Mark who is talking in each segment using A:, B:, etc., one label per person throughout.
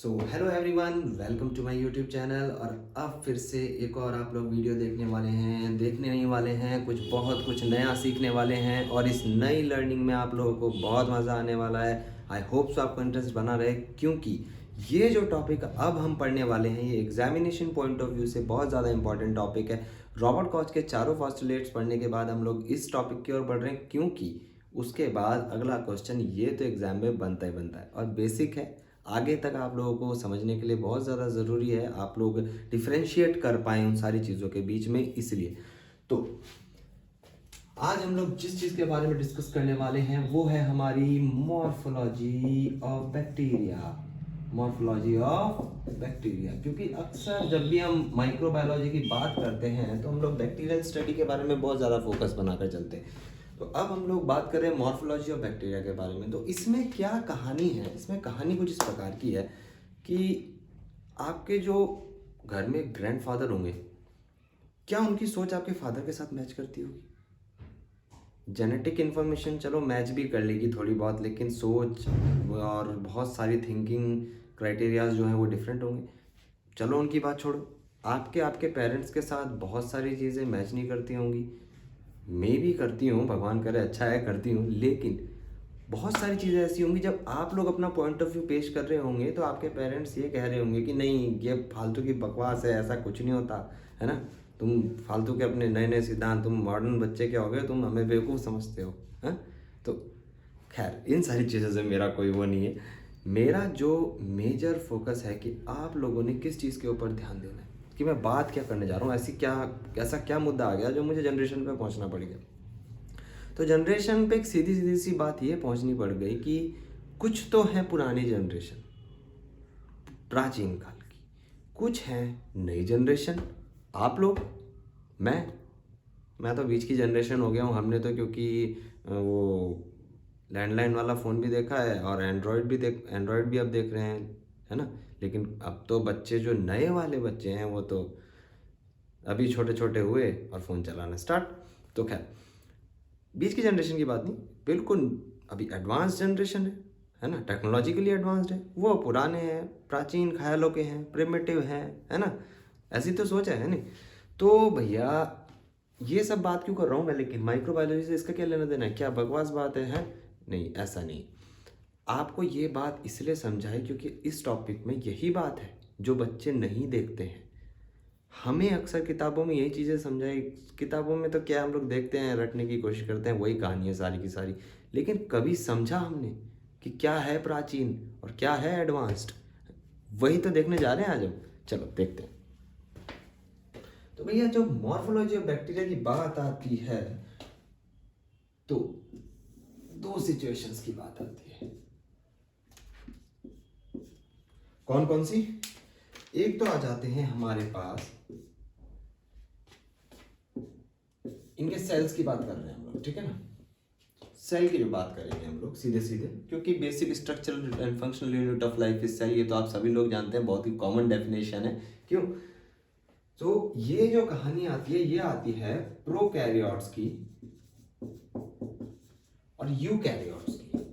A: Hello everyone, welcome to my YouTube channel. और अब फिर से एक और आप लोग वीडियो देखने नहीं वाले हैं, कुछ नया सीखने वाले हैं। और इस नई लर्निंग में आप लोगों को बहुत मज़ा आने वाला है। आई होप सो आपको इंटरेस्ट बना रहे, क्योंकि ये जो टॉपिक अब हम पढ़ने वाले हैं ये एग्जामिनेशन पॉइंट ऑफ व्यू से बहुत ज़्यादा इंपॉर्टेंट टॉपिक है। रॉबर्ट कॉच के चारों पोस्टुलेट्स पढ़ने के बाद हम लोग इस टॉपिक की ओर बढ़ रहे हैं, क्योंकि उसके बाद अगला क्वेश्चन ये तो एग्जाम में बनता ही बनता है और बेसिक है। आगे तक आप लोगों को समझने के लिए बहुत ज़्यादा ज़रूरी है आप लोग डिफ्रेंशिएट कर पाएँ उन सारी चीज़ों के बीच में। इसलिए तो आज हम लोग जिस चीज़ के बारे में डिस्कस करने वाले हैं वो है हमारी morphology of bacteria. Morphology of bacteria, क्योंकि अक्सर जब भी हम माइक्रोबायोलॉजी की बात करते हैं तो हम लोग बैक्टीरियल स्टडी के बारे में बहुत ज़्यादा फोकस बनाकर चलते हैं। तो अब हम लोग बात कर रहे हैं मॉर्फोलॉजी ऑफ बैक्टीरिया के बारे में। तो इसमें क्या कहानी है, इसमें कहानी कुछ इस प्रकार की है कि आपके जो घर में ग्रैंडफादर होंगे, क्या उनकी सोच आपके फादर के साथ मैच करती होगी? जेनेटिक इन्फॉर्मेशन चलो मैच भी कर लेगी थोड़ी बहुत, लेकिन सोच और बहुत सारी थिंकिंग क्राइटेरियाज जो हैं वो डिफरेंट होंगे। चलो उनकी बात छोड़ो, आपके आपके पेरेंट्स के साथ बहुत सारी चीज़ें मैच नहीं करती होंगी। मैं भी करती हूँ, भगवान करे अच्छा है करती हूँ, लेकिन बहुत सारी चीज़ें ऐसी होंगी जब आप लोग अपना पॉइंट ऑफ व्यू पेश कर रहे होंगे तो आपके पेरेंट्स ये कह रहे होंगे कि नहीं ये फालतू की बकवास है, ऐसा कुछ नहीं होता है ना, तुम फालतू के अपने नए नए सिद्धांत, तुम मॉडर्न बच्चे के हो गए, तुम हमें बेवकूफ़ समझते हो। हाँ, तो खैर इन सारी चीज़ों से मेरा कोई वो नहीं है। मेरा जो मेजर फोकस है कि आप लोगों ने किस चीज़ के ऊपर ध्यान देना है, कि मैं बात क्या करने जा रहा हूँ, ऐसा क्या मुद्दा आ गया जो मुझे जनरेशन पे पहुँचना पड़ गया। तो जनरेशन पे एक सीधी सीधी सी बात ये पहुँचनी पड़ गई कि कुछ तो है पुरानी जनरेशन, प्राचीन काल की, कुछ है नई जनरेशन, आप लोग, मैं तो बीच की जनरेशन हो गया हूँ। हमने तो क्योंकि वो लैंडलाइन वाला फ़ोन भी देखा है और एंड्रॉयड भी अब देख रहे हैं, है ना। लेकिन अब तो बच्चे जो नए वाले बच्चे हैं वो तो अभी छोटे छोटे हुए और फ़ोन चलाना स्टार्ट। तो खैर बीच की जनरेशन की बात नहीं, बिल्कुल अभी एडवांस जनरेशन है ना, टेक्नोलॉजिकली एडवांस्ड है। वो पुराने हैं, प्राचीन ख्यालों के हैं, प्रिमिटिव हैं, है ना, ऐसी तो सोच है नहीं। तो भैया ये सब बात क्यों कर रहा हूँ मैं, लेकिन माइक्रोबायोलॉजी से इसका क्या लेना देना है, क्या बकवास बात है? नहीं, ऐसा नहीं। आपको ये बात इसलिए समझाई क्योंकि इस टॉपिक में यही बात है जो बच्चे नहीं देखते हैं। हमें अक्सर किताबों में यही चीज़ें समझाई, किताबों में तो क्या हम लोग देखते हैं, रटने की कोशिश करते हैं, वही कहानी है सारी की सारी, लेकिन कभी समझा हमने कि क्या है प्राचीन और क्या है एडवांस्ड? वही तो देखने जा रहे हैं आज हम। चलो देखते हैं। तो भैया जब मॉर्फोलॉजी ऑफ बैक्टीरिया की बात आती है तो दो सिचुएशंस की बात आती है। कौन कौन सी? एक तो आ जाते हैं हमारे पास, इनके सेल्स की बात कर रहे हैं हम लोग, ठीक है ना। सेल की जो बात करेंगे हम लोग सीधे सीधे, क्योंकि basic structural and functional unit of life is cell, ये तो आप सभी लोग जानते हैं, बहुत ही कॉमन डेफिनेशन है। क्यों? तो ये जो कहानी आती है ये आती है प्रोकैरियोट्स की और यूकैरियोट्स की।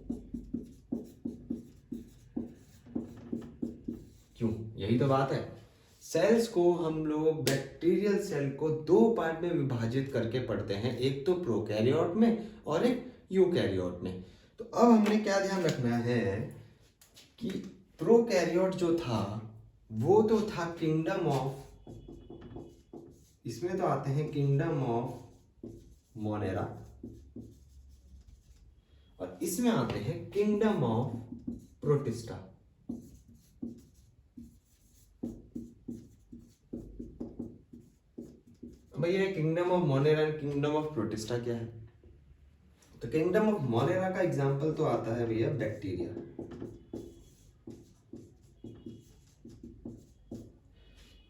A: क्यों? यही तो बात है। सेल्स को हम लोग बैक्टीरियल सेल को दो पार्ट में विभाजित करके पढ़ते हैं, एक तो प्रोकैरियोट में और एक यूकैरियोट में। तो अब हमने क्या ध्यान रखना है कि प्रोकैरियोट जो था वो तो था किंगडम ऑफ, इसमें तो आते हैं किंगडम ऑफ मोनेरा और इसमें आते हैं किंगडम ऑफ प्रोटिस्टा। भैया kingdom of Monera and kingdom of protista क्या है? तो किंगडम ऑफ मोनेरा का एग्जांपल तो आता है भैया बैक्टीरिया,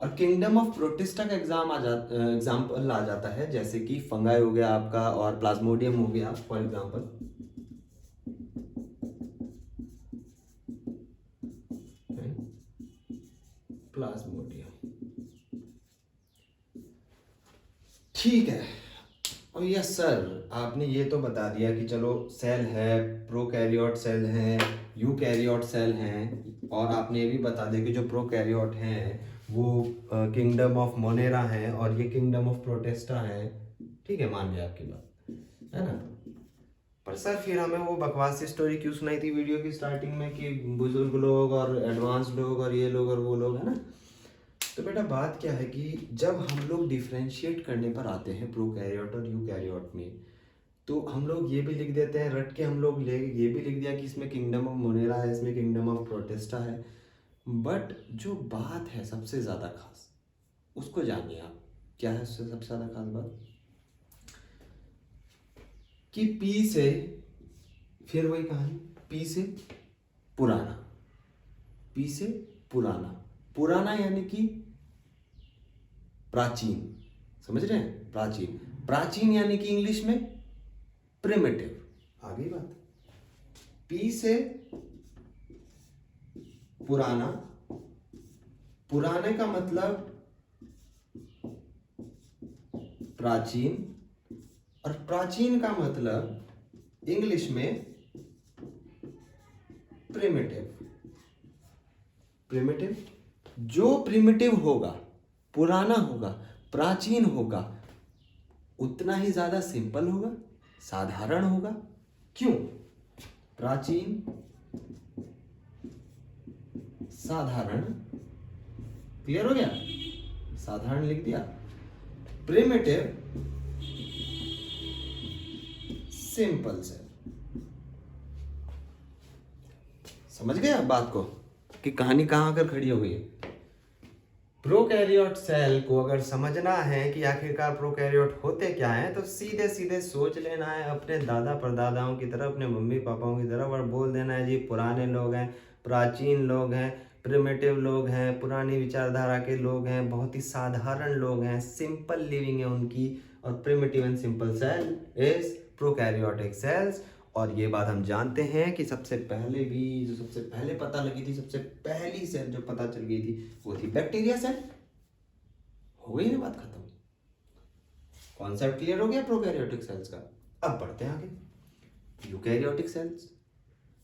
A: और किंगडम ऑफ प्रोटिस्टा का एग्जांपल आ जाता है जैसे कि फंगाई हो गया आपका और प्लाज्मोडियम हो गया फॉर एग्जांपल। प्लाज्मोडियम, ठीक है। अब यस सर, आपने ये तो बता दिया कि चलो सेल है, प्रोकैरियोट सेल हैं, यूकैरियोट सेल हैं, और आपने ये भी बता दिया कि जो प्रोकैरियोट हैं वो किंगडम ऑफ मोनेरा है और ये किंगडम ऑफ प्रोटेस्टा है। ठीक है, मान लिया आपकी बात, है ना। पर सर फिर हमें वो बकवास सी स्टोरी क्यों सुनाई थी वीडियो की स्टार्टिंग में कि बुजुर्ग लोग और एडवांस लोग और ये लोग और वो लोग, है ना। तो बेटा बात क्या है कि जब हम लोग डिफ्रेंशिएट करने पर आते हैं प्रोकैरियोट और यूकैरियोट में, तो हम लोग ये भी लिख देते हैं, रट के हम लोग ले ये भी लिख दिया कि इसमें किंगडम ऑफ मोनेरा है, इसमें किंगडम ऑफ प्रोटेस्टा है। बट जो बात है सबसे ज़्यादा खास, उसको जानिए आप। क्या है उससे सबसे ज़्यादा खास बात? कि पी से, फिर वही कहानी, पी से पुराना, पी से पुराना, पुराना यानी कि प्राचीन, समझ रहे हैं, प्राचीन, प्राचीन यानी कि इंग्लिश में प्रिमिटिव। आ गई बात। पी से पुराना, पुराने का मतलब प्राचीन, और प्राचीन का मतलब इंग्लिश में प्रिमिटिव। प्रिमिटिव, जो प्रिमिटिव होगा, पुराना होगा, प्राचीन होगा, उतना ही ज्यादा सिंपल होगा, साधारण होगा। क्यों? प्राचीन, साधारण, क्लियर हो गया? साधारण लिख दिया, प्रिमिटिव, सिंपल से। समझ गए आप बात को कि कहानी कहां आकर खड़ी हो गई है? प्रोकैरियोट सेल को अगर समझना है कि आखिरकार प्रोकैरियोट होते क्या हैं, तो सीधे सीधे सोच लेना है अपने दादा परदादाओं की तरह, अपने मम्मी पापाओं की तरफ, और बोल देना है जी पुराने लोग हैं, प्राचीन लोग हैं, प्रिमिटिव लोग हैं, पुरानी विचारधारा के लोग हैं, बहुत ही साधारण लोग हैं, सिंपल लिविंग है उनकी, और primitive and simple cell is prokaryotic cells. और ये बात हम जानते हैं कि सबसे पहले भी जो सबसे पहले पता लगी थी, सबसे पहली सेल जो पता चल गई थी वो थी बैक्टीरिया सेल। हो गई ना बात खत्म, कॉन्सेप्ट क्लियर हो गया प्रोकैरियोटिक सेल्स का। अब बढ़ते हैं आगे। Eukaryotic cells,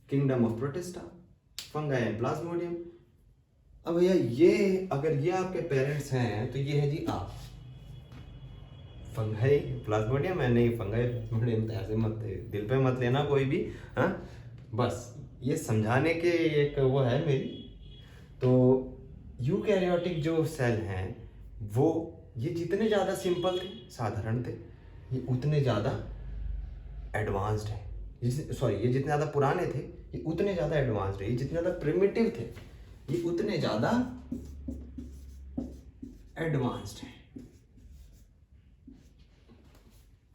A: kingdom of protista, fungi and Plasmodium. अब भैया ये अगर ये आपके पेरेंट्स हैं तो ये है जी आप। फंगाई प्लाज्मोडियम है, नहीं फंगाई प्लाज्मोडियम तो ऐसे मत, दिल पे मत लेना कोई भी, हाँ, बस ये समझाने के एक वो है मेरी। तो यूकैरियोटिक जो सेल हैं वो ये जितने ज़्यादा सिंपल थे, साधारण थे, ये उतने ज़्यादा एडवांस्ड हैं। सॉरी, ये जितने ज़्यादा पुराने थे ये उतने ज़्यादा एडवांस्ड है, ये जितने ज़्यादा प्रिमिटिव थे ये उतने ज़्यादा एडवांस्ड हैं।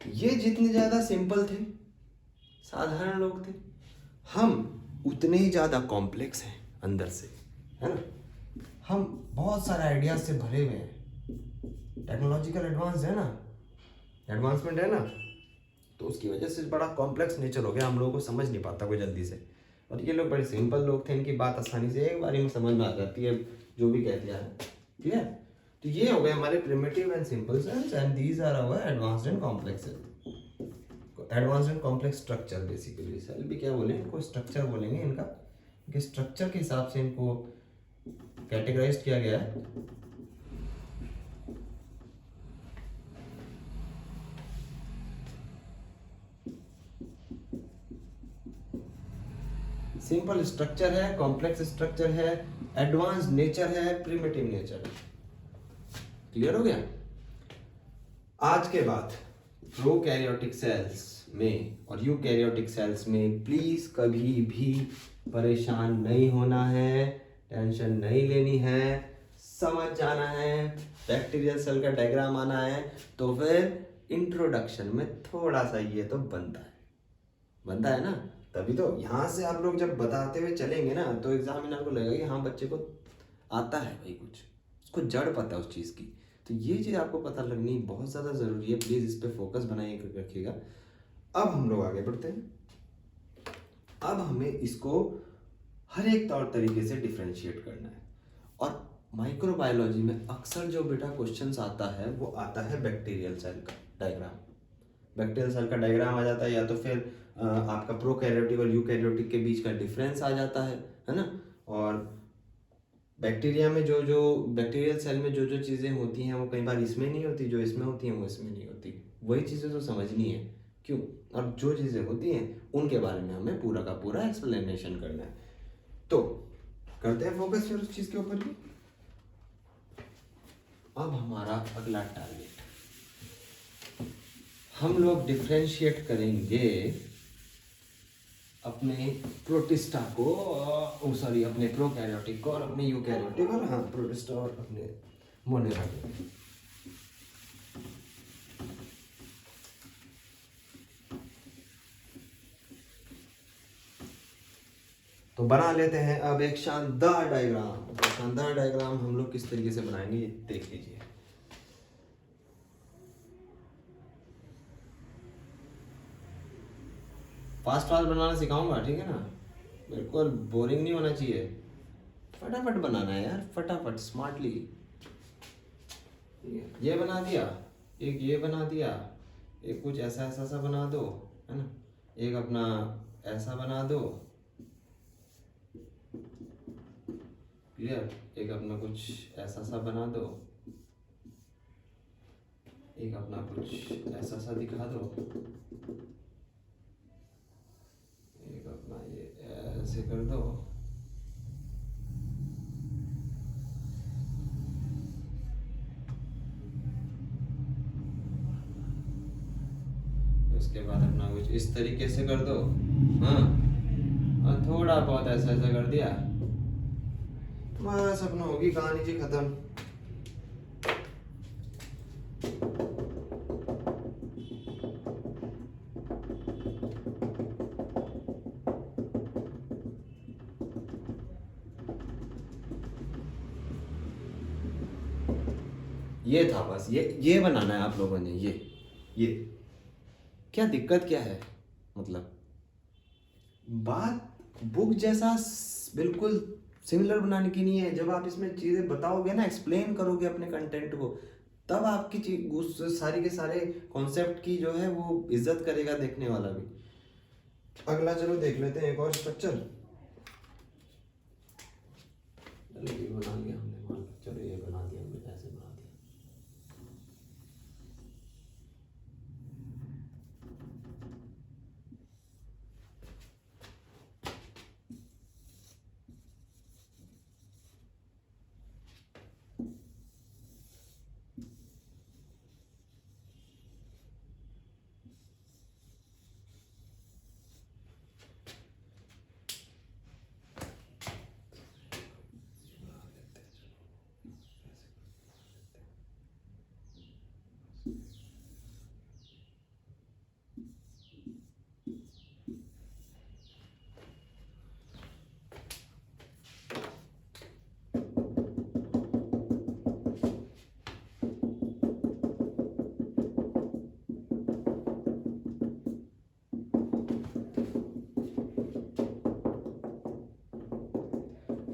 A: ये जितने ज्यादा सिंपल थे, साधारण लोग थे, हम उतने ही ज्यादा कॉम्प्लेक्स हैं अंदर से, है ना। हम बहुत सारे आइडियाज से भरे हुए हैं, टेक्नोलॉजिकल एडवांस है ना, एडवांसमेंट है ना, तो उसकी वजह से बड़ा कॉम्प्लेक्स नेचर हो गया, हम लोगों को समझ नहीं पाता कोई जल्दी से। और ये लोग बड़े सिंपल लोग थे, इनकी बात आसानी से एक बार में समझ में आ जाती है, जो भी कह दिया है, ठीक है। तो ये हो गए हमारे primitive and simple cells, and these are our advanced and complex cell. Advanced and complex structure, basically cell भी क्या बोलेंगे, इनको स्ट्रक्चर बोलेंगे, इनका स्ट्रक्चर के हिसाब से इनको कैटेगराइज किया गया है। सिंपल स्ट्रक्चर है, कॉम्प्लेक्स स्ट्रक्चर है, एडवांस नेचर है, प्रिमिटिव नेचर है। क्लियर हो गया? आज के बाद प्रोकैरियोटिक सेल्स में और यूकैरियोटिक सेल्स में प्लीज कभी भी परेशान नहीं होना है, टेंशन नहीं लेनी है, समझ जाना है। बैक्टीरियल सेल का डायग्राम आना है तो फिर इंट्रोडक्शन में थोड़ा सा ये तो बनता है ना, तभी तो यहाँ से आप लोग जब बताते हुए चलेंगे ना तो एग्जामिनर को लगेगा कि हाँ बच्चे को आता है भाई, कुछ उसको जड़ पता है उस चीज़ की। तो ये चीज़ आपको पता लगनी बहुत ज़्यादा ज़रूरी है, प्लीज़ इस पर फोकस बनाए रखिएगा। अब हम लोग आगे बढ़ते हैं। अब हमें इसको हर एक तौर तरीके से डिफ्रेंशिएट करना है, और माइक्रोबायोलॉजी में अक्सर जो बेटा क्वेश्चंस आता है वो आता है बैक्टीरियल सेल का डायग्राम। बैक्टीरियल सेल का डायग्राम आ जाता है, या तो फिर आपका प्रोकैरियोटिक और यूकैरियोटिक के बीच का डिफरेंस आ जाता है ना। और बैक्टीरिया में जो बैक्टीरियल सेल में जो चीज़ें होती हैं वो कई बार इसमें नहीं होती, जो इसमें होती हैं वो इसमें नहीं होती। वही चीज़ें तो समझनी है क्यों, और जो चीज़ें होती हैं उनके बारे में हमें पूरा का पूरा एक्सप्लेनेशन करना है। तो करते हैं फोकस फिर उस चीज़ के ऊपर भी। अब हमारा अगला टारगेट, हम लोग डिफ्रेंशिएट करेंगे अपने प्रोटिस्टा को, सॉरी अपने प्रोकैरियोटिक को और अपने यूकैरियोटिक, और हाँ प्रोटिस्टा और अपने मोनेरा को। तो बना लेते हैं अब एक शानदार डायग्राम। तो शानदार डायग्राम हम लोग किस तरीके से बनाएंगे देख लीजिए। फास्ट फास्ट बनाना सिखाऊंगा, ठीक है ना, बिल्कुल बोरिंग नहीं होना चाहिए, फटाफट बनाना है यार, फटाफट स्मार्टली। ये बना दिया, एक ये बना दिया, एक कुछ ऐसा ऐसा सा बना दो, है ना, एक अपना ऐसा बना दो, क्लियर, एक अपना कुछ ऐसा सा बना दो, एक अपना कुछ ऐसा सा दिखा दो, एक अपना ये ऐसे कर दो, उसके बाद अपना कुछ इस तरीके से कर दो, हाँ, और थोड़ा बहुत ऐसा ऐसा कर दिया, बस अपना होगी कहानी जी खत्म। ये था बस, ये बनाना है आप लोगों ने। ये क्या दिक्कत क्या है, मतलब बात बुक जैसा बिल्कुल सिमिलर बनाने की नहीं है। जब आप इसमें चीज़ें बताओगे ना, एक्सप्लेन करोगे अपने कंटेंट को, तब आपकी चीज उस सारी के सारे कॉन्सेप्ट की जो है वो इज्जत करेगा देखने वाला भी। अगला चलो देख लेते हैं एक और स्ट्रक्चर। चलो ये बना लिया हमने, मान लो चलो ये बना दिया हमने, ऐसे बना दिया।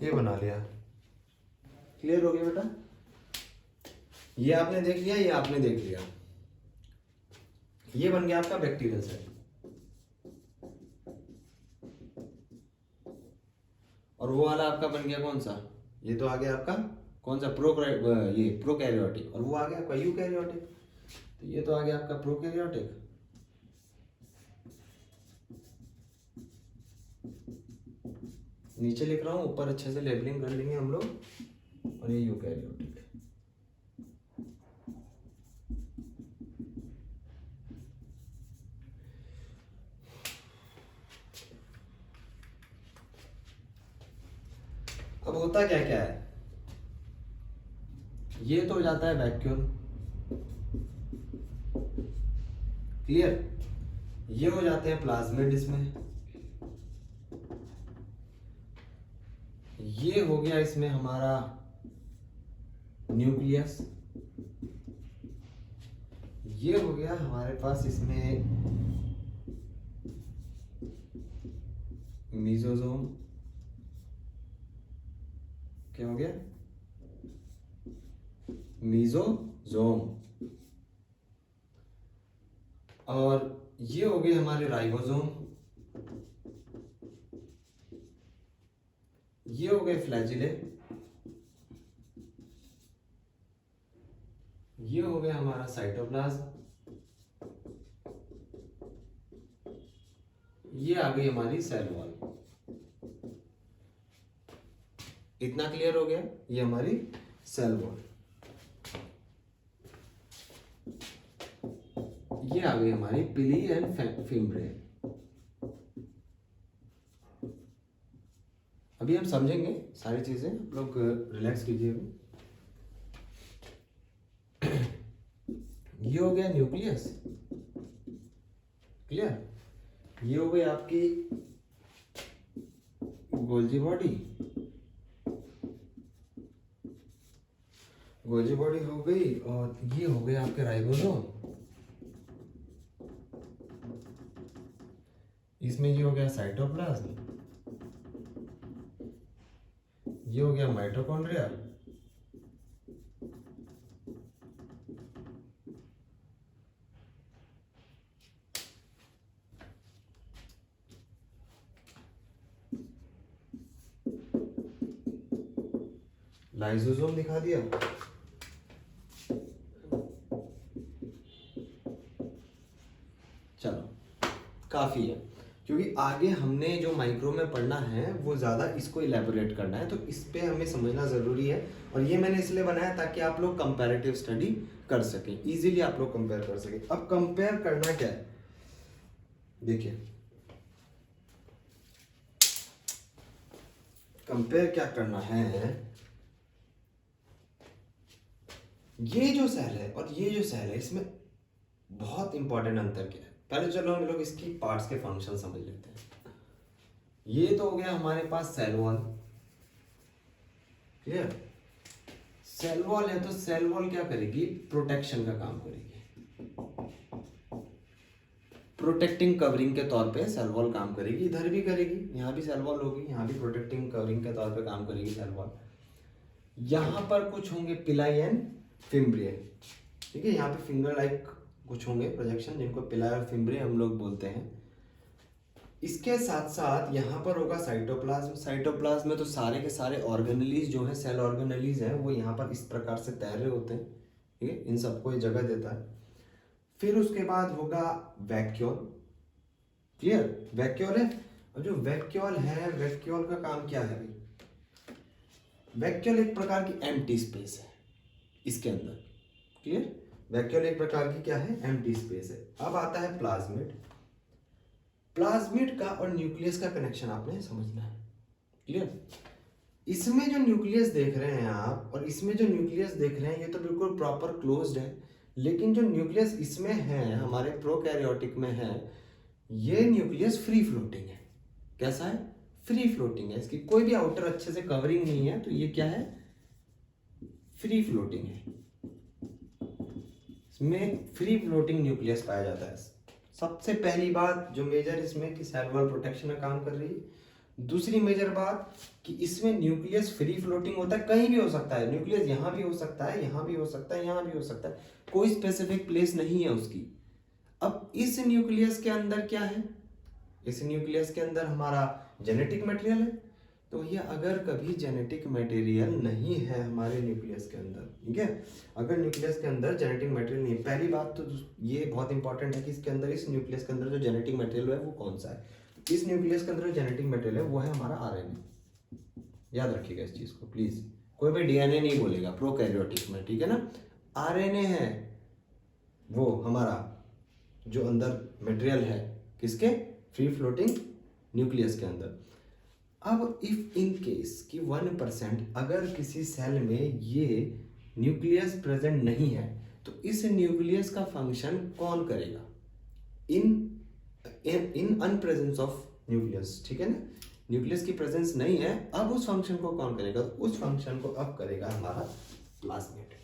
A: ये बना लिया, क्लियर हो गया बेटा। ये आपने देख लिया, ये आपने देख लिया, ये बन गया आपका बैक्टीरियल सेल। और वो वाला आपका बन गया कौन सा, ये तो आ गया आपका कौन सा ये प्रोकैरियोटिक, और वो आ गया आपका यूकैरियोटिक। तो ये तो आ गया आपका प्रोकैरियोटिक, नीचे लिख रहा हूँ, ऊपर अच्छे से लेबलिंग कर लेंगे हम लोग, और ये यूकैरियोटिक। अब होता क्या क्या है, ये तो हो जाता है वैक्यूल, क्लियर, ये हो जाते हैं प्लाज्मिड इसमें, ये हो गया इसमें हमारा न्यूक्लियस, ये हो गया हमारे पास इसमें मीजोजोम, क्या हो गया, मीजोजोम। और ये हो गए हमारे राइबोसोम, ये हो गए फ्लैजिले, ये हो गया हमारा साइटोप्लाज्म, ये आ गई हमारी सेल वॉल। इतना क्लियर हो गया, ये हमारी सेल वॉल। ये आ गई हमारी पिली एंड फिम्ब्रे। अभी हम समझेंगे सारी चीजें, आप लोग रिलैक्स कीजिए। ये हो गया न्यूक्लियस, क्लियर। ये हो गई आपकी गोल्जी बॉडी, गोल्जी बॉडी हो गई, और ये हो गए आपके राइबोसोम। इसमें ये हो गया साइटोप्लाज्म, ये हो गया माइटोकॉन्ड्रिया, लाइसोसोम दिखा दिया। चलो काफी है, क्योंकि आगे हमने जो माइक्रो में पढ़ना है वो ज़्यादा इसको इलेबोरेट करना है, तो इस पे हमें समझना ज़रूरी है। और ये मैंने इसलिए बनाया ताकि आप लोग कंपैरेटिव स्टडी कर सकें, इजीली आप लोग कंपेयर कर सकें। अब कंपेयर करना क्या है, देखिए कंपेयर क्या करना है, ये जो सेल है और ये जो सेल है, इसमें बहुत इंपॉर्टेंट अंतर क्या है। पहले चलो हम लोग इसकी पार्ट्स के फंक्शन समझ लेते हैं। ये तो हो गया हमारे पास cell wall, clear. Cell wall है तो सेल वॉल क्या करेगी, प्रोटेक्शन का काम करेगी, प्रोटेक्टिंग कवरिंग के तौर पे सेल वॉल काम करेगी। इधर भी करेगी, यहाँ भी सेल वॉल होगी, यहाँ भी प्रोटेक्टिंग कवरिंग के तौर पे काम करेगी सेल वॉल। यहाँ पर कुछ होंगे पिलाई एंड फिम्ब्रिए, ठीक है। यहाँ पे फिंगर लाइक कुछ होंगे प्रोजेक्शन, जिनको पिलाई और फिम्ब्रिए हम लोग बोलते हैं। इसके साथ साथ यहाँ पर होगा साइटोप्लाज्म। साइटोप्लाज्म में तो सारे के सारे ऑर्गेनेलीज जो है, सेल ऑर्गेनेलीज हैं, वो यहाँ पर इस प्रकार से तैर रहे होते हैं, ठीक है। इन सबको ये जगह देता है। फिर उसके बाद होगा वैक्यूल, क्लियर। वैक्यूल है, और जो वैक्यूल है, वैक्यूल का काम क्या है भाई, वैक्यूल एक प्रकार की एम्प्टी स्पेस है इसके अंदर, क्लियर। वैक्यूल एक प्रकार की क्या है, एम्प्टी स्पेस है। अब आता है प्लाज्मिड। प्लाज्मिड का और न्यूक्लियस का कनेक्शन आपने समझना है, क्लियर। इसमें जो न्यूक्लियस देख रहे हैं आप और इसमें जो न्यूक्लियस देख रहे हैं, ये तो बिल्कुल प्रॉपर क्लोज्ड है। लेकिन जो न्यूक्लियस इसमें है, हमारे प्रोकैरियोटिक में है, ये न्यूक्लियस फ्री फ्लोटिंग है। कैसा है, फ्री फ्लोटिंग है। इसकी कोई भी आउटर अच्छे से कवरिंग नहीं है, तो ये क्या है, फ्री फ्लोटिंग है। इसमें फ्री फ्लोटिंग न्यूक्लियस पाया जाता है। सबसे पहली बात जो मेजर इसमें कि सेल वॉल प्रोटेक्शन में काम कर रही है। दूसरी मेजर बात कि इसमें न्यूक्लियस फ्री फ्लोटिंग होता है, कहीं भी हो सकता है न्यूक्लियस, यहाँ भी हो सकता है, यहाँ भी हो सकता है, यहाँ भी हो सकता है, कोई स्पेसिफिक प्लेस नहीं है उसकी। अब इस न्यूक्लियस के अंदर क्या है, इस न्यूक्लियस के अंदर हमारा जेनेटिक मटेरियल है। तो ये अगर कभी जेनेटिक मटेरियल नहीं है हमारे न्यूक्लियस के अंदर, ठीक है, अगर न्यूक्लियस के अंदर जेनेटिक मटेरियल नहीं है, पहली बात तो ये बहुत इंपॉर्टेंट है कि इसके अंदर, इस न्यूक्लियस के अंदर जो जेनेटिक मटेरियल है वो कौन सा है। इस न्यूक्लियस के अंदर जो जेनेटिक मटेरियल है वो है हमारा आरएनए। याद रखिएगा इस चीज को प्लीज, कोई भी डीएनए नहीं बोलेगा प्रोकैरियोटिक में, ठीक है ना। आरएनए है वो हमारा जो अंदर मटेरियल है, किसके, फ्री फ्लोटिंग न्यूक्लियस के अंदर। अब इफ इन केस कि 1% अगर किसी सेल में ये न्यूक्लियस प्रेजेंट नहीं है, तो इस न्यूक्लियस का फंक्शन कौन करेगा, इन अनप्रेजेंस ऑफ न्यूक्लियस, ठीक है ना। न्यूक्लियस की प्रेजेंस नहीं है, अब उस फंक्शन को कौन करेगा, तो उस फंक्शन को अब करेगा हमारा प्लाज्मिड।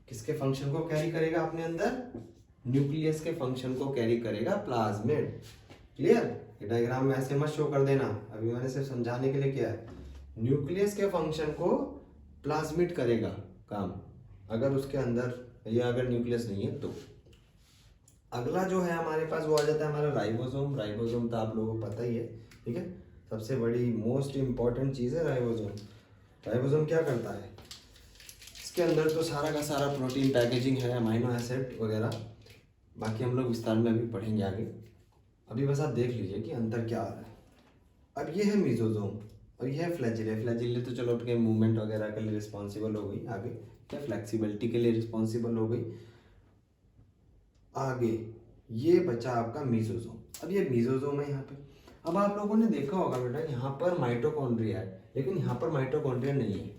A: किसके फंक्शन को कैरी करेगा अपने अंदर, न्यूक्लियस के फंक्शन को कैरी करेगा प्लाज्मिड, क्लियर। ये डायग्राम में ऐसे मत शो कर देना, अभी मैंने सिर्फ समझाने के लिए किया है। न्यूक्लियस के फंक्शन को प्लाज्मिड करेगा काम, अगर उसके अंदर या अगर न्यूक्लियस नहीं है तो। अगला जो है हमारे पास वो आ जाता है हमारा राइबोसोम। राइबोसोम तो आप लोगों को पता ही है, ठीक है, सबसे बड़ी मोस्ट इम्पॉर्टेंट चीज़ है राइबोसोम। राइबोसोम क्या करता है, इसके अंदर तो सारा का सारा प्रोटीन पैकेजिंग है, अमाइनो एसिड वगैरह, बाकी हम लोग विस्तार में अभी पढ़ेंगे आगे। अभी बस आप देख लीजिए कि अंतर क्या आ रहा है। अब ये है मीजोजोम और ये है फ्लैजिले। फ्लैजिले तो चलो अपने मूवमेंट वगैरह के लिए रिस्पॉन्सिबल हो गई, आगे क्या फ्लेक्सिबिलिटी के लिए रिस्पॉन्सिबल हो गई। आगे ये बचा आपका मीजोजोम। अब ये मीजोजोम है यहाँ पे। अब आप लोगों ने देखा होगा बेटा, यहाँ पर माइटोकॉन्ड्रिया है, लेकिन यहाँ पर माइटोकॉन्ड्रिया नहीं है।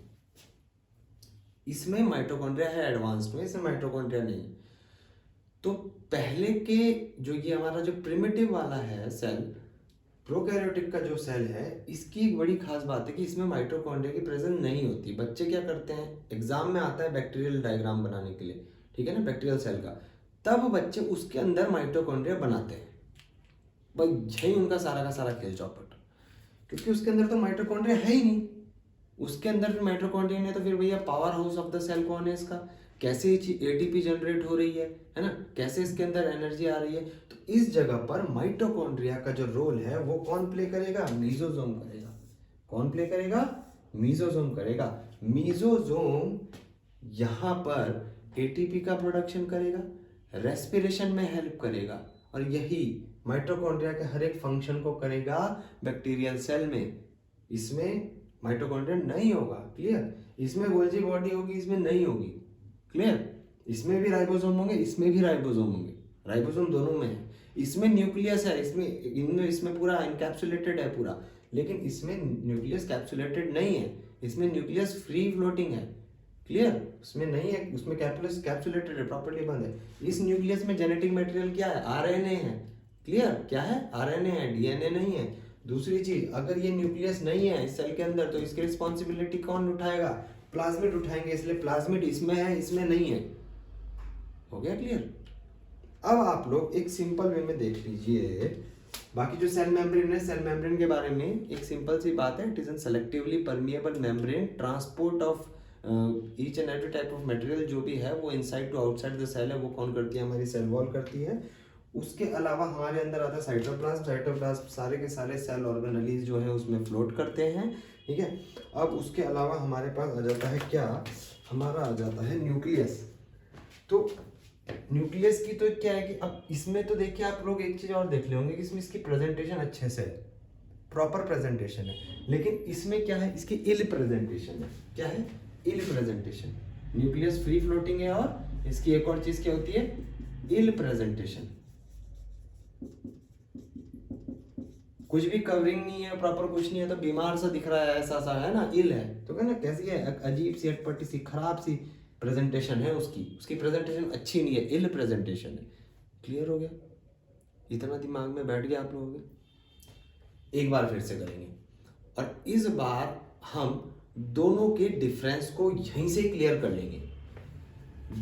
A: इसमें माइटोकॉन्ड्रिया है एडवांस्ड में, इसमें माइटोकॉन्ड्रिया नहीं है। तो पहले के जो ये हमारा जो प्रिमिटिव वाला है सेल, प्रोकैरियोटिक का जो सेल है, इसकी एक बड़ी खास बात है कि इसमें माइटोकॉन्ड्रिया की प्रेजेंस नहीं होती। बच्चे क्या करते हैं, एग्जाम में आता है बैक्टीरियल डायग्राम बनाने के लिए, ठीक है ना, बैक्टीरियल सेल का, तब बच्चे उसके अंदर माइटोकॉन्ड्रिया बनाते हैं। भाई यही उनका सारा का सारा खेल चौपट, क्योंकि उसके अंदर तो माइटोकॉन्ड्रिया है ही नहीं। उसके अंदर फिर माइटोकॉन्ड्रिया नहीं है तो फिर भैया power house of the cell कौन है इसका, कैसे एटीपी जनरेट हो रही है ना, कैसे इसके अंदर एनर्जी आ रही है। तो इस जगह पर माइटोकॉन्ड्रिया का जो रोल है वो कौन प्ले करेगा, मीजोजोम करेगा। कौन प्ले करेगा, मीजोजोम करेगा। मीजोजोम यहाँ पर एटीपी का प्रोडक्शन करेगा, रेस्पिरेशन में हेल्प करेगा, और यही माइटोकॉन्ड्रिया के हर एक फंक्शन को करेगा बैक्टीरियल सेल में। इसमें माइटोकॉन्ड्रिया नहीं होगा, क्लियर। इसमें गोल्जी बॉडी होगी, इसमें नहीं होगी, क्लियर। इसमें भी राइबोसोम होंगे, इसमें भी राइबोसोम होंगे, राइबोसोम दोनों में है। इसमें न्यूक्लियस है, इसमें पूरा एनकैप्सुलेटेड है पूरा, लेकिन इसमें न्यूक्लियस कैप्सुलेटेड नहीं है, इसमें न्यूक्लियस फ्री फ्लोटिंग है, क्लियर। उसमें नहीं है, उसमें कैप्सुलेटेड है, प्रॉपर्ली बंद है। इस न्यूक्लियस में जेनेटिक मटेरियल क्या है, आरएनए है, क्लियर। क्या है, आरएनए है, डीएनए नहीं है। दूसरी चीज, अगर ये न्यूक्लियस नहीं है इस सेल के अंदर तो इसकी रिस्पॉन्सिबिलिटी कौन उठाएगा, प्लाज्मिड उठाएंगे, इसलिए प्लाज्मिड इसमें है, इसमें नहीं है। हो गया क्लियर। अब आप लोग एक सिंपल वे में देख लीजिए, बाकी जो सेल मेम्ब्रेन है, सेल मेम्ब्रेन के बारे में एक सिंपल सी बात है, it is an selectively permeable membrane, transport of each and every type of material जो भी है वो inside to outside the cell है, वो कौन करती है, हमारी सेल वॉल करती है। उसके अलावा हमारे अंदर आता है साइटोप्लाज्म। साइटोप्लाज्म सारे के सारे सेल ऑर्गेनेलीज जो है उसमें फ्लोट करते हैं, ठीक है। अब उसके अलावा हमारे पास आ जाता है क्या, हमारा आ जाता है न्यूक्लियस। तो न्यूक्लियस की तो क्या है कि अब इसमें तो देखिए आप लोग एक चीज और देख ले होंगे कि इसमें इसकी प्रेजेंटेशन अच्छे से है, प्रॉपर प्रेजेंटेशन है, लेकिन इसमें क्या है, इसकी इल प्रेजेंटेशन है। क्या है, इल प्रेजेंटेशन। न्यूक्लियस फ्री फ्लोटिंग है और इसकी एक और चीज क्या होती है, इल प्रेजेंटेशन। कुछ भी कवरिंग नहीं है, प्रॉपर कुछ नहीं है, तो बीमार सा दिख रहा है, ऐसा सा है ना, इल है, तो कहना कैसी है, अजीब सी, अटपटी सी, खराब सी प्रेजेंटेशन है उसकी प्रेजेंटेशन अच्छी नहीं है, इल प्रेजेंटेशन है। क्लियर हो गया, इतना दिमाग में बैठ गया आप लोगों के। एक बार फिर से करेंगे, और इस बार हम दोनों के डिफरेंस को यहीं से क्लियर कर लेंगे।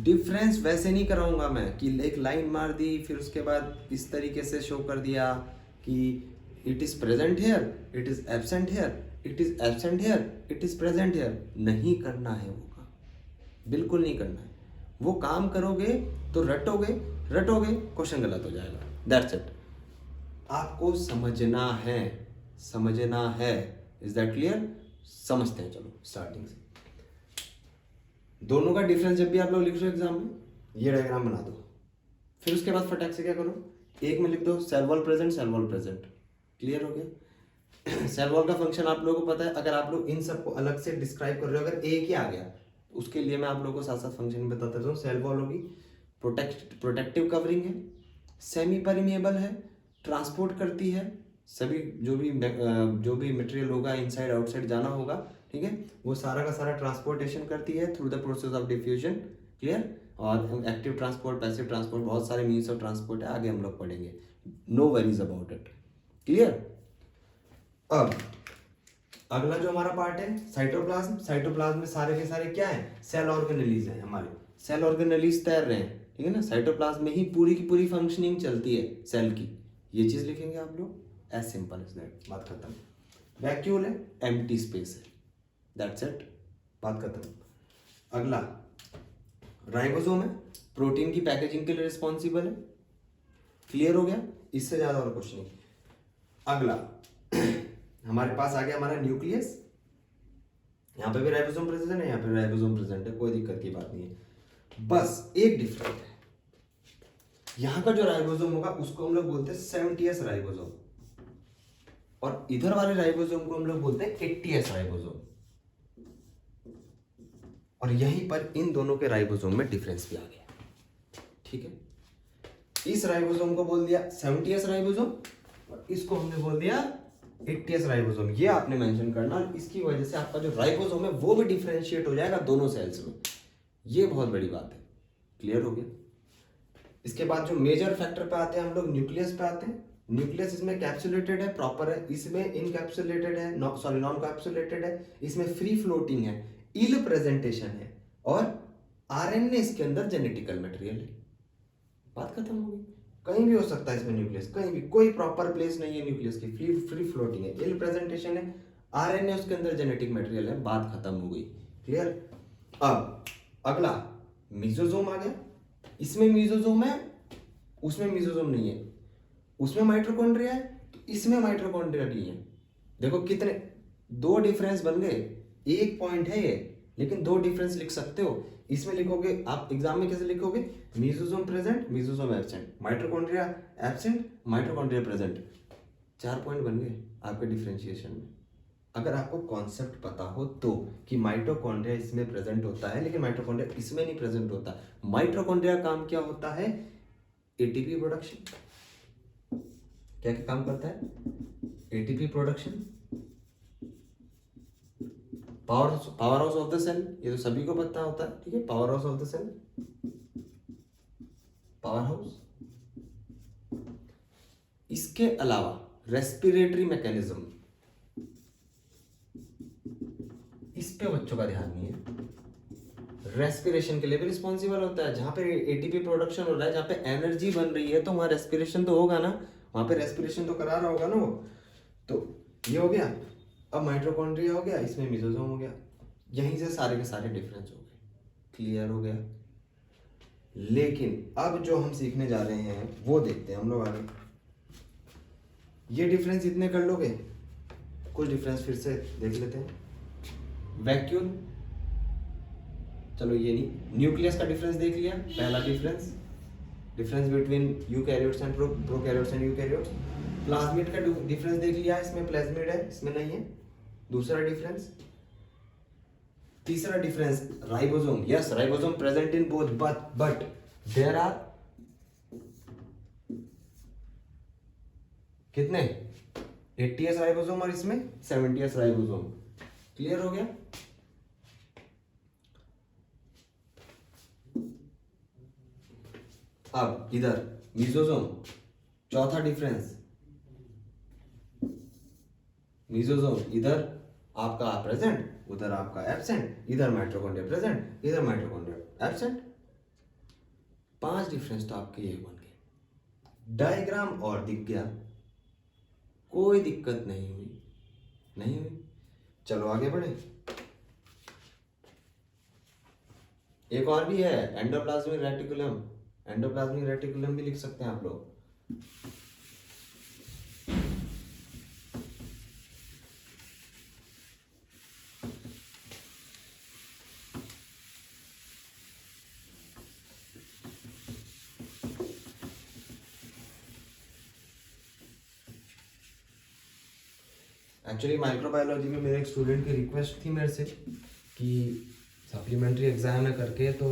A: डिफरेंस वैसे नहीं कराऊंगा मैं कि एक लाइन मार दी फिर उसके बाद इस तरीके से शो कर दिया कि it is present here, it is absent here, it is absent here, it is present here. नहीं करना है वो काम, बिल्कुल नहीं करना है। वो काम करोगे तो रटोगे, क्वेश्चन गलत हो जाएगा, दैट्स इट। आपको समझना है। Is that clear? समझते हैं, चलो स्टार्टिंग से। दोनों का डिफरेंस जब भी आप लोग लिख रहे हो एग्जाम में, ये डायग्राम बना दो, फिर उसके बाद फटाक से क्या करो, एक में लिख दो cell wall present, cell wall present. Clear हो गया। सेल वॉल का फंक्शन आप लोगों को पता है। अगर आप लोग इन सबको अलग से डिस्क्राइब कर रहे हो, अगर एक ही आ गया, उसके लिए मैं आप लोगों को साथ साथ फंक्शन बताता हूँ। सेल वॉल होगी, प्रोटेक्टिव कवरिंग है, सेमी परमिएबल है, ट्रांसपोर्ट करती है, सभी जो भी मटेरियल होगा इनसाइड आउटसाइड जाना होगा, ठीक है, वो सारा का सारा ट्रांसपोर्टेशन करती है through the process of diffusion. Clear. और एक्टिव ट्रांसपोर्ट, पैसिव ट्रांसपोर्ट, बहुत सारे मीन्स ऑफ ट्रांसपोर्ट है, आगे हम लोग पढ़ेंगे, no worries about it. Clear. अब अगला जो हमारा पार्ट है साइटोप्लाज्म। साइटोप्लाज्म में सारे के सारे क्या है, सेल ऑर्गेनेलीज हैं, हमारे सेल ऑर्गेनेलीज तैर रहे हैं, ठीक है ना। साइटोप्लाज्म में ही पूरी की पूरी फंक्शनिंग चलती है सेल की, ये चीज लिखेंगे आप लोग, एज सिंपल एज दैट, बात खत्म। वैक्यूल है, एम्प्टी स्पेस है, दैट्स इट, बात खत्म। अगला राइबोसोम है, प्रोटीन की पैकेजिंग के लिए रिस्पॉन्सिबल है, क्लियर हो गया, इससे ज्यादा और कुछ नहीं। अगला हमारे पास आ गया हमारा न्यूक्लियस। यहाँ पे भी राइबोसोम प्रेजेंट है, यहाँ पे राइबोसोम प्रेजेंट है, कोई दिक्कत की बात नहीं है। बस एक डिफरेंट है, यहाँ का जो राइबोसोम होगा उसको हम लोग बोलते हैं 70s राइबोसोम, और इधर वाले राइबोसोम को हम लोग बोलते हैं 80s राइबोसोम। और यहीं पर इन दोनों के राइबोसोम में डिफरेंस भी आ गया। ठीक है, इस राइबोसोम को बोल दिया 70s राइबोसोम और इसको हमने बोल दिया 80s राइबोसोम। ये आपने मेंशन करना, और इसकी वजह से आपका जो राइबोसोम है वो भी डिफरेंशिएट हो जाएगा दोनों सेल्स में। ये बहुत बड़ी बात है। क्लियर हो गया। इसके बाद जो मेजर फैक्टर पे आते हैं हम लोग, न्यूक्लियस पे आते हैं। न्यूक्लियस इसमें कैप्सुलेटेड है, प्रॉपर है, इसमें इनकैप्सुलेटेड है, नॉन कैप्सुलेटेड है, इसमें फ्री फ्लोटिंग है, इल प्रेजेंटेशन है, और आरएनए इसके अंदर जेनेटिकल मटेरियल है। बात खत्म हो गई। कहीं भी हो सकता है इसमें न्यूक्लियस, कहीं भी, कोई प्रॉपर प्लेस नहीं है न्यूक्लियस की, फ्री फ्लोटिंग है, इल प्रेजेंटेशन है, आरएनए उसके अंदर जेनेटिक मटेरियल है। बात खत्म हो गई। क्लियर। अब अगला मीजोजोम आ गया। इसमें मीजोजोम है, उसमें मीजोजोम नहीं है। उसमें माइटोकॉन्ड्रिया है, तो इसमें माइटोकॉन्ड्रिया नहीं है। देखो कितने दो डिफरेंस बन गए। एक पॉइंट है ये, लेकिन दो डिफरेंस लिख सकते हो। इसमें लिखोगे आप एग्जाम में कैसे लिखोगे, mesosome present, mesosome absent, mitochondria absent, mitochondria present. 4 point बन गए आपके डिफरेंशिएशन में। अगर आपको कॉन्सेप्ट पता हो तो, कि माइटोकॉन्ड्रिया इसमें प्रेजेंट होता है लेकिन माइटोकॉन्ड्रिया इसमें नहीं प्रेजेंट होता। माइटोकॉन्ड्रिया काम क्या होता है, एटीपी प्रोडक्शन। क्या क्या काम करता है, ATP production, power house of the cell, ये तो सभी को पता होता है। ठीक है, power house of the cell, power house. इसके अलावा रेस्पिरेटरी मैकेनिज्म, इस पे बच्चों का ध्यान नहीं है। रेस्पिरेशन के लिए भी रिस्पॉन्सिबल होता है। जहां पे एटीपी प्रोडक्शन हो रहा है, जहां पे एनर्जी बन रही है, तो वहां रेस्पिरेशन तो होगा ना, वहां पे रेस्पिरेशन तो करा रहा होगा ना वो। तो ये हो गया। अब माइटोकॉन्ड्रिया हो गया, इसमें मिजोजोम हो गया। यहीं से सारे के सारे डिफरेंस हो गए। क्लियर हो गया। लेकिन अब जो हम सीखने जा रहे हैं वो देखते हैं हम लोग आगे। ये डिफरेंस इतने कर लोगे, कुछ डिफरेंस फिर से देख लेते हैं। वैक्यूल, चलो ये नहीं, न्यूक्लियस का डिफरेंस देख लिया। पहला difference between eukaryotes and prokaryotes and eukaryotes. Plasmid का डिफरेंस देख लिया, इसमें प्लाज्मिड है, इसमें नहीं है। दूसरा डिफरेंस। तीसरा difference ribosome. Yes, ribosome present in both, but there are कितने, 80s राइबोसोम और इसमें 70s राइबोसोम। क्लियर हो गया। अब इधर मीजोसोम, चौथा डिफरेंस, मीजोसोम इधर आपका प्रेजेंट, उधर आपका एब्सेंट, इधर माइटोकॉन्ड्रिया प्रेजेंट, इधर माइटोकॉन्ड्रिया एब्सेंट। 5 डिफरेंस तो आपके ये बन गए। डायग्राम और दिख गया, कोई दिक्कत नहीं हुई। चलो आगे बढ़े। एक और भी है, एंडोप्लाज्मिक रेटिकुलम। एंडोप्लाज्मिक रेटिकुलम भी लिख सकते हैं आप लोग। एक्चुअली माइक्रोबायोलॉजी में मेरे एक स्टूडेंट की रिक्वेस्ट थी मेरे से कि सप्लीमेंट्री एग्जाम में करके तो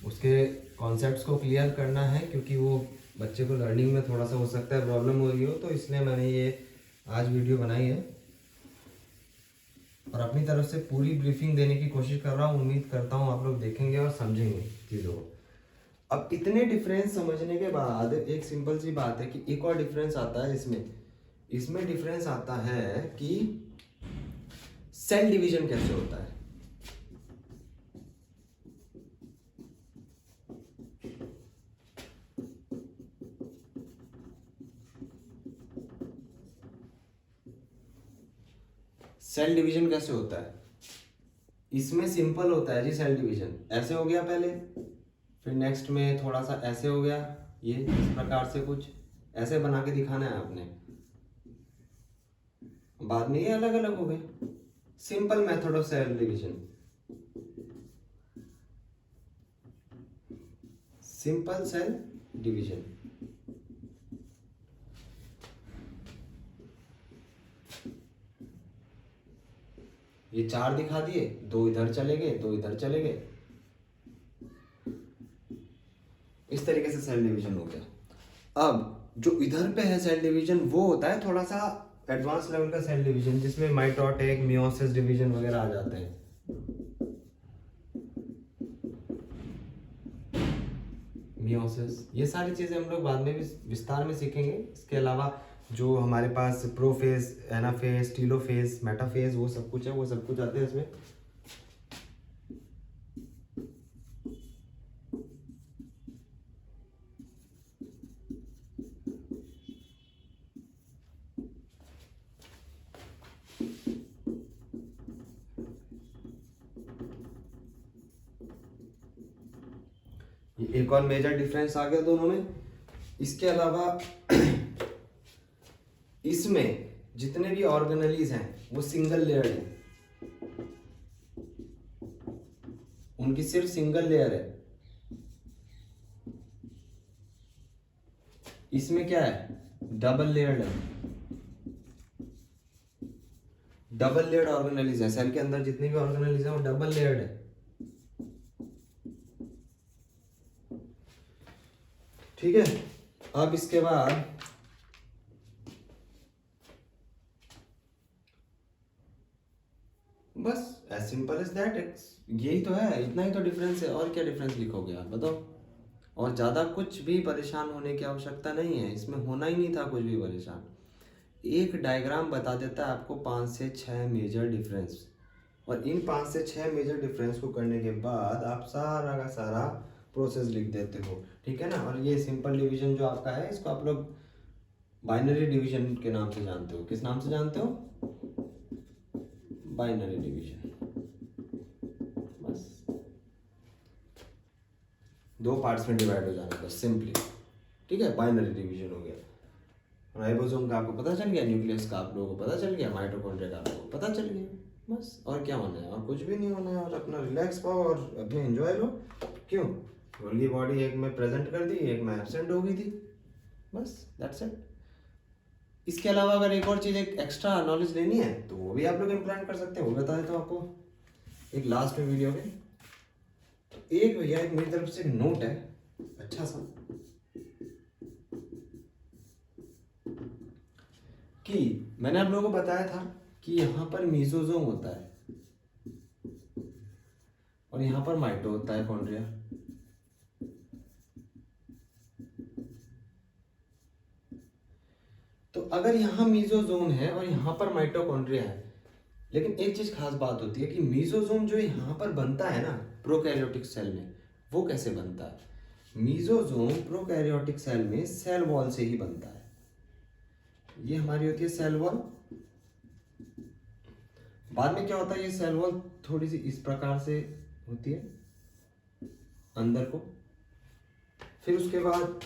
A: उसके कॉन्सेप्ट्स को क्लियर करना है, क्योंकि वो बच्चे को लर्निंग में थोड़ा सा हो सकता है प्रॉब्लम हो रही हो, तो इसलिए मैंने ये आज वीडियो बनाई है और अपनी तरफ से पूरी ब्रीफिंग देने की कोशिश कर रहा हूँ। उम्मीद करता हूँ आप लोग देखेंगे और समझेंगे चीज़ों को। अब इतने डिफरेंस समझने के बाद एक सिंपल सी बात है कि एक और डिफरेंस आता है इसमें डिफरेंस आता है कि सेल डिवीजन कैसे होता है। सेल डिवीजन कैसे होता है, इसमें सिंपल होता है जी। सेल डिवीजन ऐसे हो गया पहले, फिर नेक्स्ट में थोड़ा सा ऐसे हो गया, ये इस प्रकार से कुछ ऐसे बना के दिखाना है आपने, बाद में ये अलग अलग हो गए। Simple method of cell division, simple cell division. ये 4 दिखा दिए, 2 इधर चले गए, 2 इधर चले गए, इस तरीके से सेल डिवीजन हो गया। अब जो इधर पे है सेल डिवीजन वो होता है थोड़ा सा एडवांस लेवल का सेल डिवीजन, जिसमें माइटोटिक, मियोसिस डिवीजन वगैरह आ जाते हैं। मियोसिस, ये सारी चीजें हम लोग बाद में भी विस्तार में सीखेंगे। इसके अलावा जो हमारे पास प्रोफेज, एनाफेज, टीलोफेज, मेटाफेज, वो सब कुछ है, वो सब कुछ आते हैं इसमें। एक और मेजर डिफरेंस आ गया दोनों में। इसके अलावा इसमें जितने भी ऑर्गेनेलीज हैं वो सिंगल लेयर है, उनकी सिर्फ सिंगल लेयर है। इसमें क्या है, डबल लेयर्ड है, डबल लेयर्ड ऑर्गेनेलीज है। सेल के अंदर जितनी भी ऑर्गेनेलीज है वो डबल लेयर्ड है। ठीक है, अब इसके बाद बस एज सिंपल एज दैट, यही तो है, इतना ही तो डिफरेंस है। और क्या डिफरेंस लिखोगे आप बताओ? और ज़्यादा कुछ भी परेशान होने की आवश्यकता नहीं है, इसमें होना ही नहीं था कुछ भी परेशान। एक डायग्राम बता देता है आपको 5 से 6 मेजर डिफरेंस, और इन 5 से 6 मेजर डिफरेंस को करने के बाद आप सारा का सारा प्रोसेस लिख देते हो। ठीक है ना। और ये सिंपल डिवीजन जो आपका है, इसको आप लोग बाइनरी डिवीजन के नाम से जानते हो। किस नाम से जानते हो? Binary division. बस 2 पार्ट्स में डिवाइड हो जाना बस सिंपली। ठीक है, बाइनरी डिवीजन हो गया। राइबोसोम का आपको पता चल गया, न्यूक्लियस का आप लोगों को पता चल गया, माइटोकॉन्ड्रिया का आपको पता चल गया। बस और क्या होना है, और कुछ भी नहीं होना है। और अपना रिलैक्स पाओ और अपने एंजॉय लो। क्यों? गोल्गी बॉडी एक में प्रेजेंट कर दी, एक में एब्सेंट हो गई थी, बस दैट्स इट। इसके अलावा अगर एक और चीज़, एक एक्स्ट्रा नॉलेज लेनी है तो वो भी आप लोग इम्प्लांट कर सकते हैं, वो बता देता हूँ आपको एक लास्ट में वीडियो में। तो एक भैया, एक मेरी तरफ से नोट है अच्छा सा, कि मैंने आप लोगों को बताया था कि यहाँ पर मीजोजोम होता है और यहाँ पर माइटो होता है, कॉन्ड्रिया। तो अगर यहाँ मीजोजोम है और यहाँ पर माइटोकॉन्ड्रिया है, लेकिन एक चीज खास बात होती है कि मीजोजोम जो यहाँ पर बनता है ना प्रोकैरियोटिक सेल में, वो कैसे बनता है? मीजोजोम प्रोकैरियोटिक सेल में सेल वॉल से ही बनता है। ये हमारी होती है सेल वॉल। बाद में क्या होता है, ये सेल वॉल थोड़ी सी इस प्रकार से होती है अंदर को, फिर उसके बाद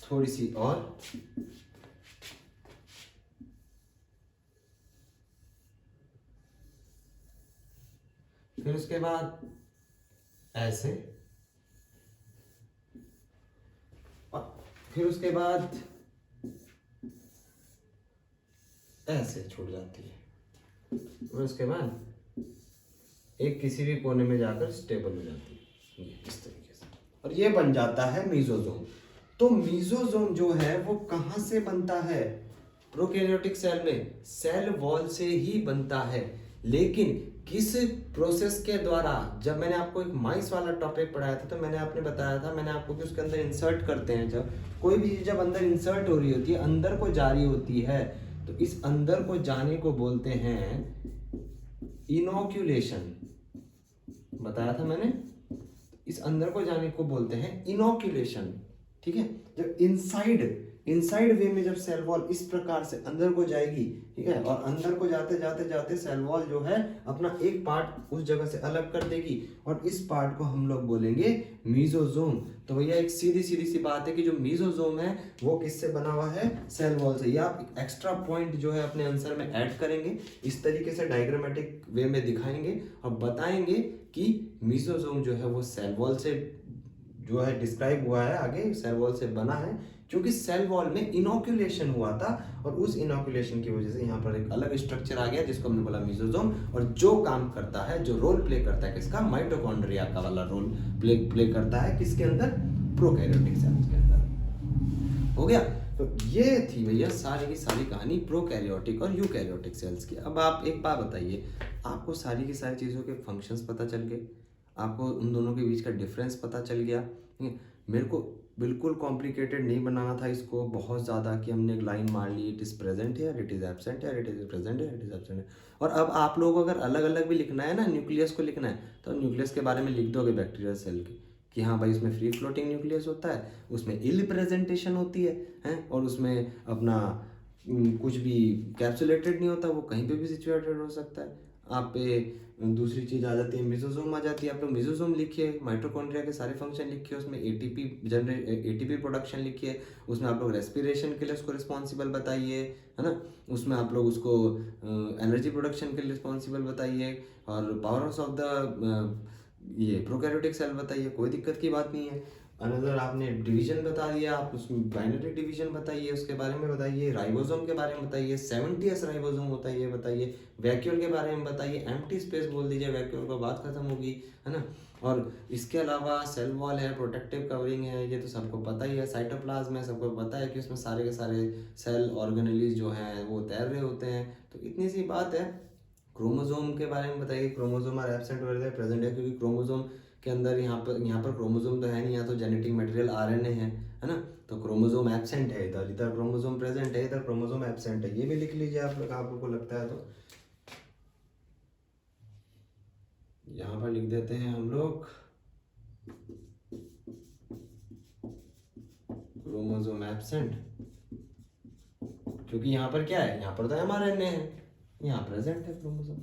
A: थोड़ी सी और, फिर उसके बाद ऐसे, और फिर उसके बाद ऐसे छूट जाती है, और उसके बाद एक किसी भी कोने में जाकर स्टेबल हो जाती है, ये इस तरीके से, और ये बन जाता है मीजोजोम। तो मीजोजोम जो है वो कहाँ से बनता है? प्रोकैरियोटिक सेल में सेल वॉल से ही बनता है। लेकिन किस प्रोसेस के द्वारा? जब मैंने आपको एक माइस वाला टॉपिक पढ़ाया था तो मैंने आपने बताया था, मैंने आपको कि उसके अंदर इंसर्ट करते हैं, जब कोई भी चीज जब अंदर इंसर्ट हो रही होती है, अंदर को जा रही होती है, तो इस अंदर को जाने को बोलते हैं इनोक्यूलेशन। बताया था मैंने, इस अंदर को जाने को बोलते हैं इनोक्यूलेशन। ठीक है, जब इनसाइड वे में जब सेल वॉल इस प्रकार से अंदर को जाएगी, ठीक है, और अंदर को जाते जाते जाते सेल वॉल जो है अपना एक पार्ट उस जगह से अलग कर देगी और इस पार्ट को हम लोग बोलेंगे मीजोजोम। तो भैया एक सीधी सीधी सी बात है कि जो मीजोजोम है वो किससे बना हुआ है, सेल वॉल से। ये आप एक्स्ट्रा पॉइंट जो है अपने आंसर में ऐड करेंगे, इस तरीके से डायग्रामेटिक वे में दिखाएंगे और बताएंगे कि मीजोजोम जो है वो सेल वॉल से जो है डिस्क्राइब हुआ है, आगे सेल वॉल से बना है, क्योंकि सेल वॉल में इनोकुलेशन हुआ था और उस इनोकुलेशन की वजह से यहाँ पर एक अलग स्ट्रक्चर आ गया जिसको हमने बोला मीजोजोम, और जो काम करता है, जो रोल प्ले करता है किसका, माइटोकॉन्ड्रिया का वाला रोल प्ले करता है किसके अंदर, प्रोकैरियोटिक सेल्स के अंदर। हो गया। तो ये थी भैया सारी की सारी कहानी प्रोकैरियोटिक और यूकैरियोटिक सेल्स की। अब आप एक बात बताइए, आपको सारी की सारी चीज़ों के फंक्शंस पता चल गए, आपको उन दोनों के बीच का डिफरेंस पता चल गया। मेरे को बिल्कुल कॉम्प्लिकेटेड नहीं बनाना था इसको बहुत ज़्यादा कि हमने एक लाइन मार ली, इट इज़ प्रेजेंट है, इट इज़ एब्सेंट है, इट इज़ प्रेजेंट है, इट इज़ एब्सेंट है। और अब आप लोगों को अगर अलग अलग भी लिखना है ना, न्यूक्लियस को लिखना है, तो न्यूक्लियस के बारे में लिख दोगे बैक्टीरियल सेल की कि हाँ भाई उसमें फ्री फ्लोटिंग न्यूक्लियस होता है, उसमें इल प्रेजेंटेशन होती है, और उसमें अपना कुछ भी कैप्सुलेटेड नहीं होता, वो कहीं पे भी सिचुएटेड हो सकता है। आप पे दूसरी चीज़ आ जाती है, मिजोजोम आ जाती है। आप लोग मिजोजोम लिखिए, माइटोकॉन्ड्रिया के सारे फंक्शन लिखिए, उसमें एटीपी प्रोडक्शन लिखिए, उसमें आप लोग रेस्पिरेशन के लिए उसको रिस्पॉन्सिबल बताइए, है ना, उसमें आप लोग उसको एनर्जी प्रोडक्शन के लिए रिस्पॉन्सिबल बताइए, और पावर्स ऑफ द ये प्रोकैरियोटिक सेल बताइए, कोई दिक्कत की बात नहीं है। अनदर आपने डिवीजन बता दिया, आप उसमें बाइनरी डिवीजन बताइए, उसके बारे में बताइए, राइबोसोम के बारे में बताइए, 70s राइबोसोम होता है ये बताइए, वैक्यूल के बारे में बताइए, एम्प्टी स्पेस बोल दीजिए, वैक्यूल का बात खत्म होगी, है ना। और इसके अलावा सेल वॉल है, प्रोटेक्टिव कवरिंग है, ये तो सबको पता ही है। साइटोप्लाज्म है, सबको पता है कि उसमें सारे के सारे सेल ऑर्गेनेलीज जो हैं वो तैर रहे होते हैं। तो इतनी सी बात है। क्रोमोसोम के बारे में बताइए, क्रोमोसोम आर एब्सेंट और प्रेजेंट है, क्योंकि क्रोमोसोम के अंदर यहाँ पर क्रोमोसोम तो है नहीं, यहाँ तो जेनेटिक मटेरियल आरएनए है ना। तो क्रोमोसोम एब्सेंट है इधर, इधर क्रोमोसोम प्रेजेंट है, इधर क्रोमोसोम एब्सेंट है। ये भी लिख लीजिए आप लोग, आप लोग को लगता है तो। यहाँ पर लिख देते हैं हम लोग क्रोमोसोम एब्सेंट, क्योंकि यहाँ पर क्या है, यहाँ पर तो एमआरएनए है, यहाँ प्रेजेंट है क्रोमोसोम,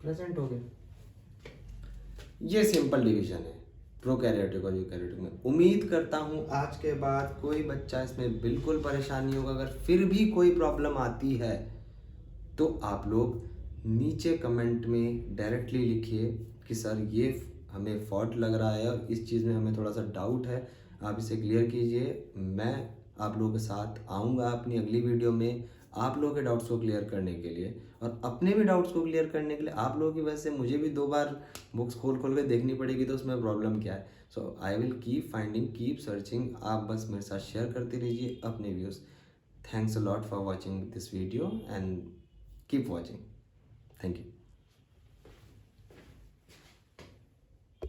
A: प्रेजेंट हो गया। ये सिंपल डिवीजन है प्रोकैरियोटिक और यूकैरियोटिक में। उम्मीद करता हूँ आज के बाद कोई बच्चा इसमें बिल्कुल परेशानी होगा। अगर फिर भी कोई प्रॉब्लम आती है तो आप लोग नीचे कमेंट में डायरेक्टली लिखिए कि सर ये हमें फॉल्ट लग रहा है और इस चीज़ में हमें थोड़ा सा डाउट है, आप इसे क्लियर कीजिए। मैं आप लोगों के साथ आऊँगा अपनी अगली वीडियो में आप लोगों के डाउट्स को क्लियर करने के लिए, और अपने भी डाउट्स को क्लियर करने के लिए। आप लोगों की वजह से मुझे भी 2 बार बुक्स खोल खोल के देखनी पड़ेगी, तो उसमें प्रॉब्लम क्या है। So I will keep finding, keep searching. आप बस मेरे साथ शेयर करते रहिए अपने views. Thanks a lot for watching this video and keep watching. Thank you.